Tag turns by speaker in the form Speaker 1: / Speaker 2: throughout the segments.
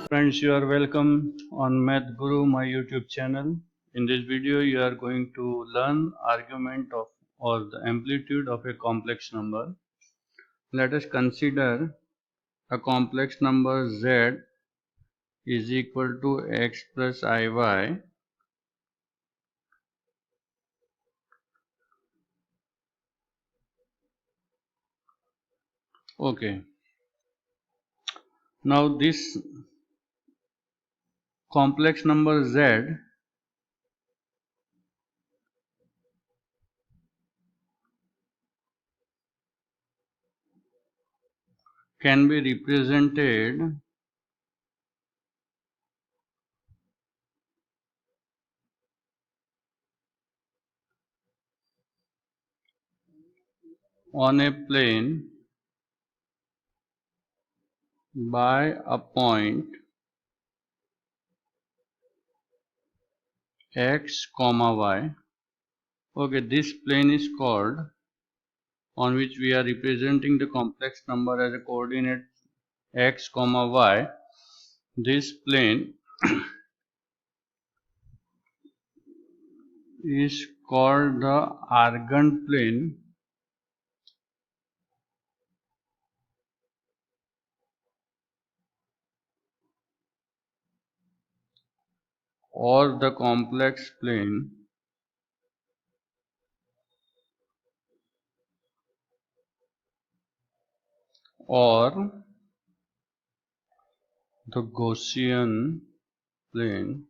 Speaker 1: Friends, you are welcome on Math Guru, my YouTube channel. In this video, you are going to learn argument of or the amplitude of a complex number. Let us consider a complex number z is equal to x plus iy. Okay. Now this complex number z can be represented on a plane by a point x comma y. Okay, this plane is called, on which we are representing the complex number as a coordinate x comma y. This plane is called the Argand plane or the complex plane or the Gaussian plane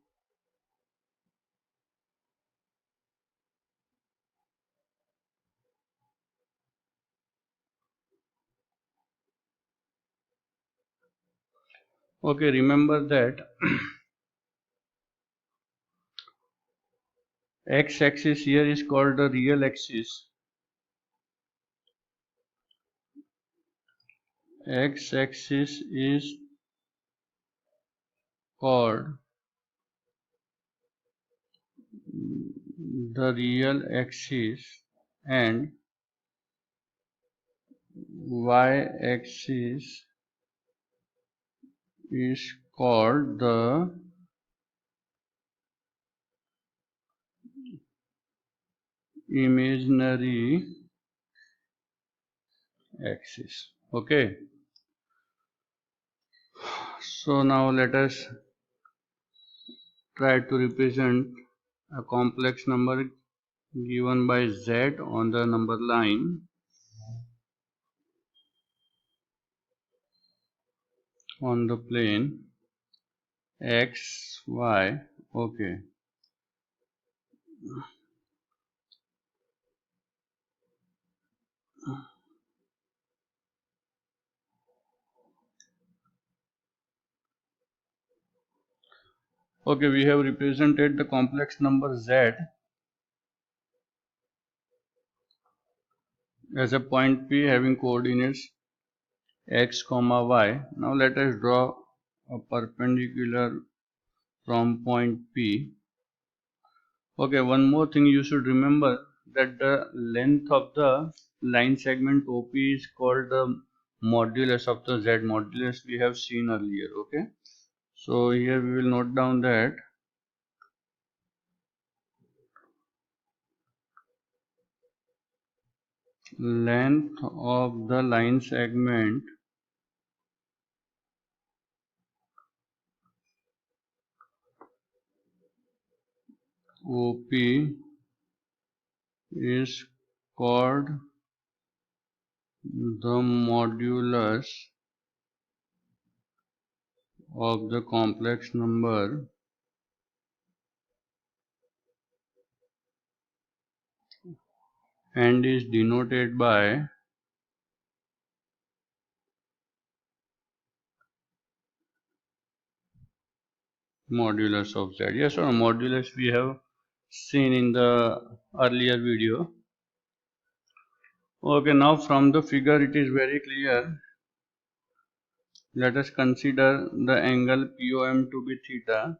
Speaker 1: Okay, remember that x-axis here is called the real axis. X-axis is called the real axis and y-axis is called the imaginary axis. Okay, so now let us try to represent a complex number given by z on the number line on the plane x y. Okay, we have represented the complex number z as a point P having coordinates x comma y. Now let us draw a perpendicular from point P. Okay, one more thing you should remember, that the length of the line segment OP is called the modulus of the z. Modulus we have seen earlier. Okay, so here we will note down that length of the line segment OP is called the modulus of the complex number and is denoted by modulus of z. Yes, or modulus we have seen in the earlier video. Okay, now from the figure it is very clear. Let us consider the angle POM to be theta.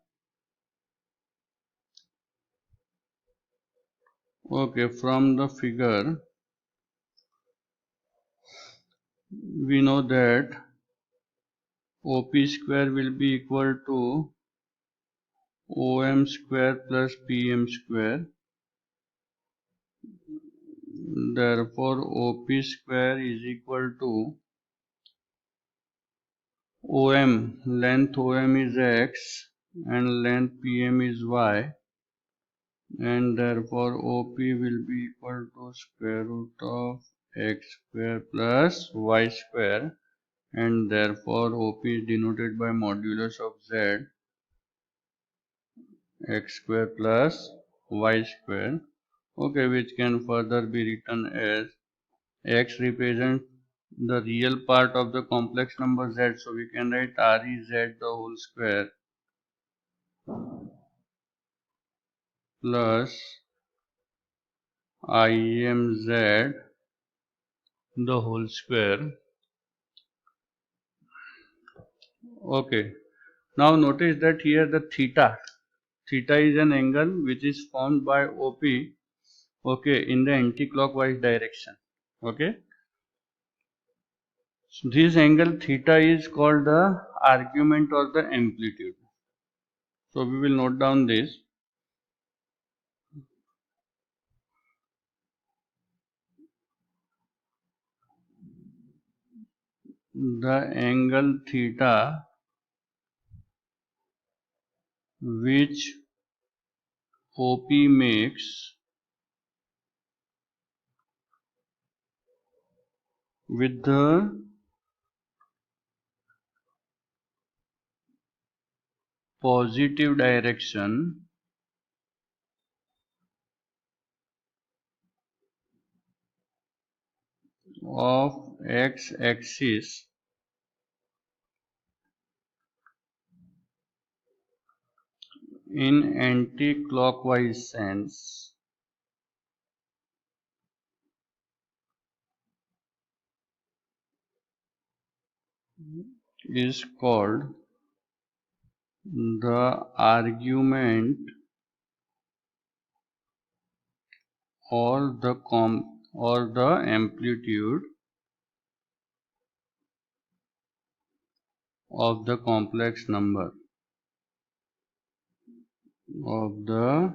Speaker 1: Okay, from the figure we know that OP square will be equal to OM square plus PM square. Therefore, OP square is equal to OM, length OM is X and length PM is Y, and therefore OP will be equal to square root of X square plus Y square, and therefore OP is denoted by modulus of Z, X square plus Y square. Okay, which can further be written as X represents the real part of the complex number Z, so we can write REZ the whole square plus IMZ the whole square. Okay, now notice that here the theta is an angle which is formed by OP, okay, in the anti-clockwise direction. Okay, so this angle theta is called the argument or the amplitude. So we will note down this. The angle theta which OP makes with the positive direction of x-axis in anti-clockwise sense is called the argument or the amplitude of the complex number of the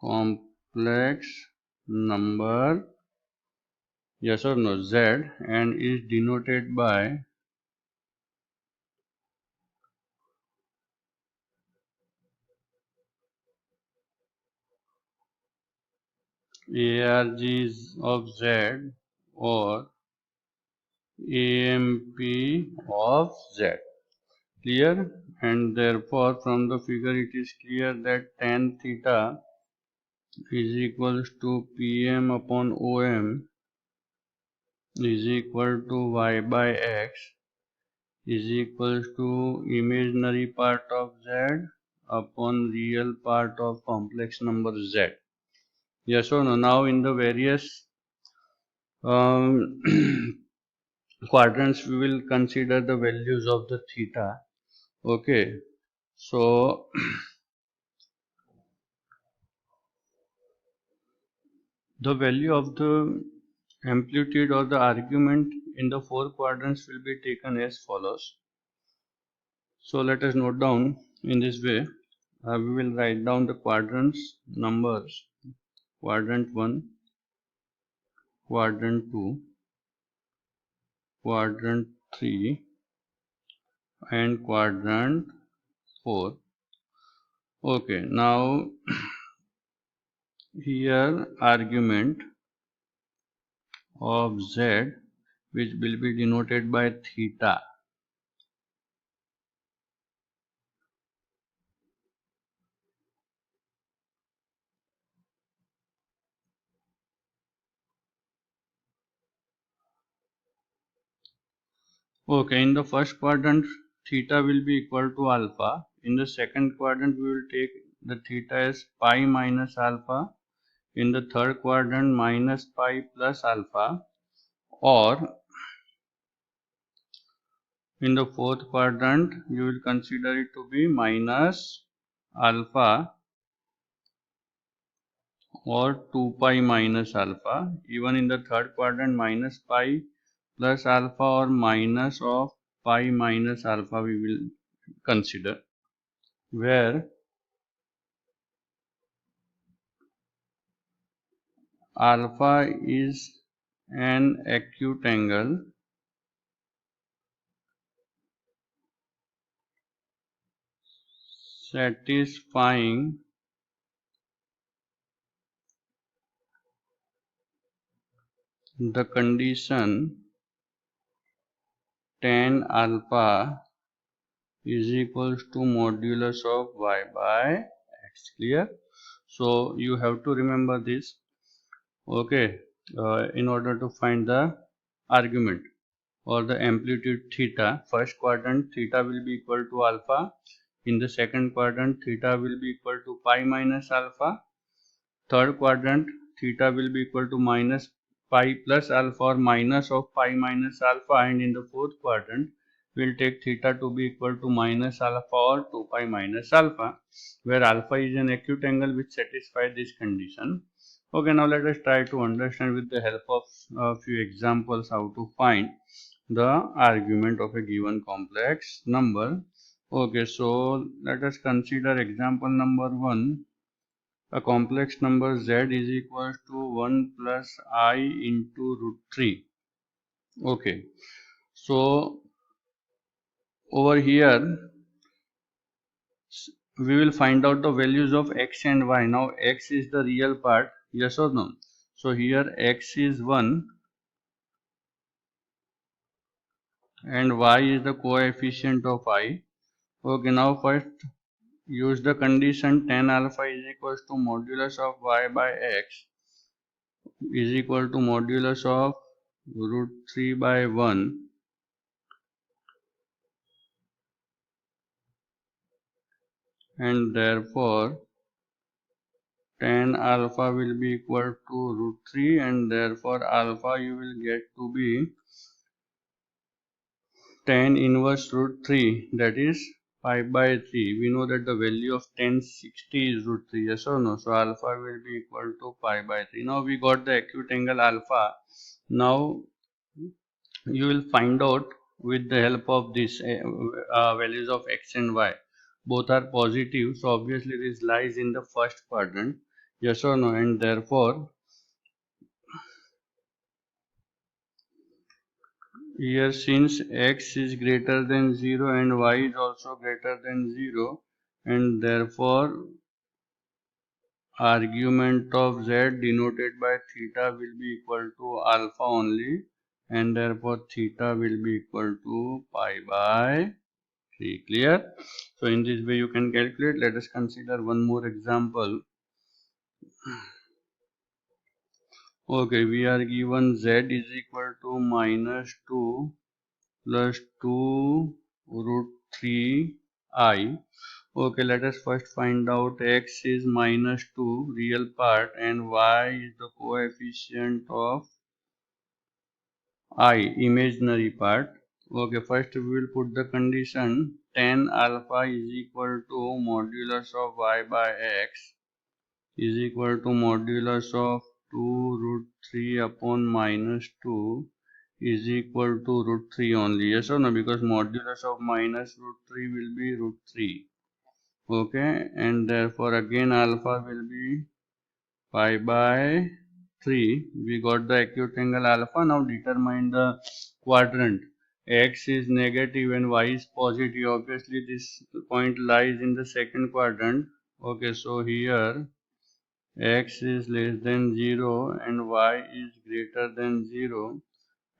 Speaker 1: complex number, yes or no, Z, and is denoted by ARGs of Z or AMP of Z. Clear? And therefore from the figure it is clear that tan theta is equals to PM upon OM is equal to Y by X is equals to imaginary part of Z upon real part of complex number Z. Yes or no? Now in the various quadrants we will consider the values of the theta. Okay, so the value of the amplitude or the argument in the four quadrants will be taken as follows. So let us note down in this way. We will write down the quadrants numbers: quadrant 1, quadrant 2, quadrant 3 and quadrant 4. Okay, now here argument of Z, which will be denoted by theta. Okay, in the first quadrant theta will be equal to alpha. In the second quadrant we will take the theta as pi minus alpha. In the third quadrant minus pi plus alpha, or in the fourth quadrant you will consider it to be minus alpha or 2 pi minus alpha. Even in the third quadrant minus pi plus alpha or minus of pi minus alpha we will consider, where alpha is an acute angle satisfying the condition tan alpha is equals to modulus of y by x. Clear? So you have to remember this, okay, in order to find the argument or the amplitude theta. First quadrant theta will be equal to alpha. In the second quadrant theta will be equal to pi minus alpha. Third quadrant theta will be equal to minus pi plus alpha or minus of pi minus alpha, and in the fourth quadrant we'll take theta to be equal to minus alpha or 2 pi minus alpha, where alpha is an acute angle which satisfies this condition. Okay, now let us try to understand with the help of a few examples how to find the argument of a given complex number. Okay, so let us consider example number 1. A complex number z is equal to 1 plus I into root 3. Okay, so over here we will find out the values of x and y. Now x is the real part, yes or no? So here x is 1 and y is the coefficient of I. Okay, now first use the condition tan alpha is equals to modulus of y by x is equal to modulus of root 3 by 1, and therefore tan alpha will be equal to root 3, and therefore alpha you will get to be tan inverse root 3, that is 5 by 3. We know that the value of tan 60 is root 3, yes or no? So alpha will be equal to pi by 3. Now we got the acute angle alpha. Now you will find out with the help of this values of x and y. Both are positive, so obviously this lies in the first quadrant, yes or no? And therefore here, since x is greater than 0 and y is also greater than 0, and therefore argument of z denoted by theta will be equal to alpha only, and therefore theta will be equal to pi by 3. Clear? So in this way you can calculate. Let us consider one more example. Okay, we are given z is equal to minus 2 plus 2 root 3 I. Okay, let us first find out x is minus 2 real part and y is the coefficient of I imaginary part. Okay, first we will put the condition tan alpha is equal to modulus of y by x is equal to modulus of 2 root 3 upon minus 2 is equal to root 3 only, yes or no? Because modulus of minus root 3 will be root 3. Okay, and therefore again alpha will be pi by 3. We got the acute angle alpha. Now determine the quadrant. X is negative and y is positive. Obviously this point lies in the second quadrant. Okay, so here x is less than 0 and y is greater than 0,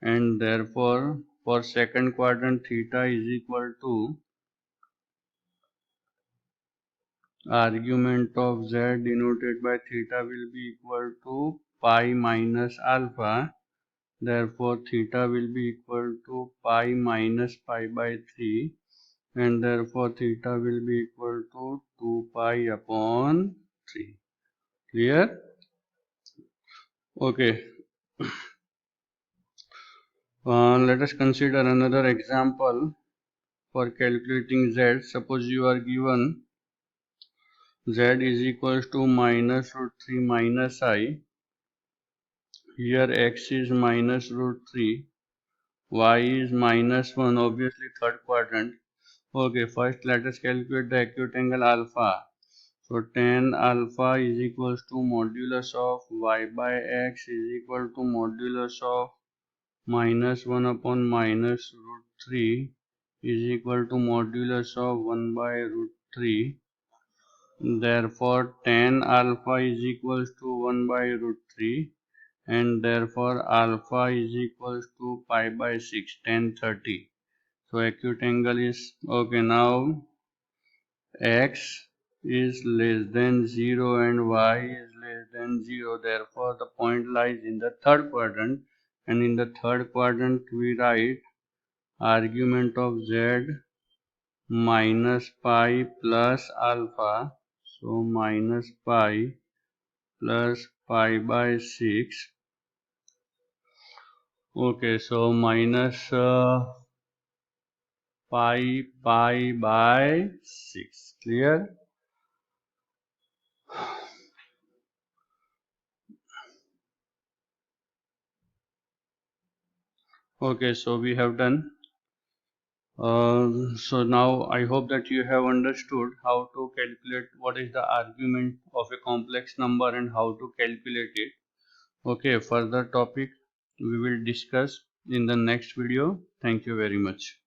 Speaker 1: and therefore for second quadrant theta is equal to argument of z denoted by theta will be equal to pi minus alpha. Therefore theta will be equal to pi minus pi by 3, and therefore theta will be equal to 2 pi upon 3. Clear? Okay. Let us consider another example for calculating z. Suppose you are given z is equals to minus root 3 minus I. Here x is minus root 3. y is -1, obviously third quadrant. Okay, first let us calculate the acute angle alpha. So tan alpha is equals to modulus of y by x is equal to modulus of -1 upon -√3 is equal to modulus of 1 by √3. Therefore, tan alpha is equals to 1 by √3, and therefore alpha is equals to pi by 6, tan 30. So acute angle is okay. Now x is less than 0 and y is less than 0. Therefore, the point lies in the third quadrant, and in the third quadrant we write argument of z minus pi plus alpha. So minus pi plus pi by 6. Okay, so minus pi by 6. Clear? Okay, so we have done. So now I hope that you have understood how to calculate what is the argument of a complex number and how to calculate it. Okay, further topic we will discuss in the next video. Thank you very much.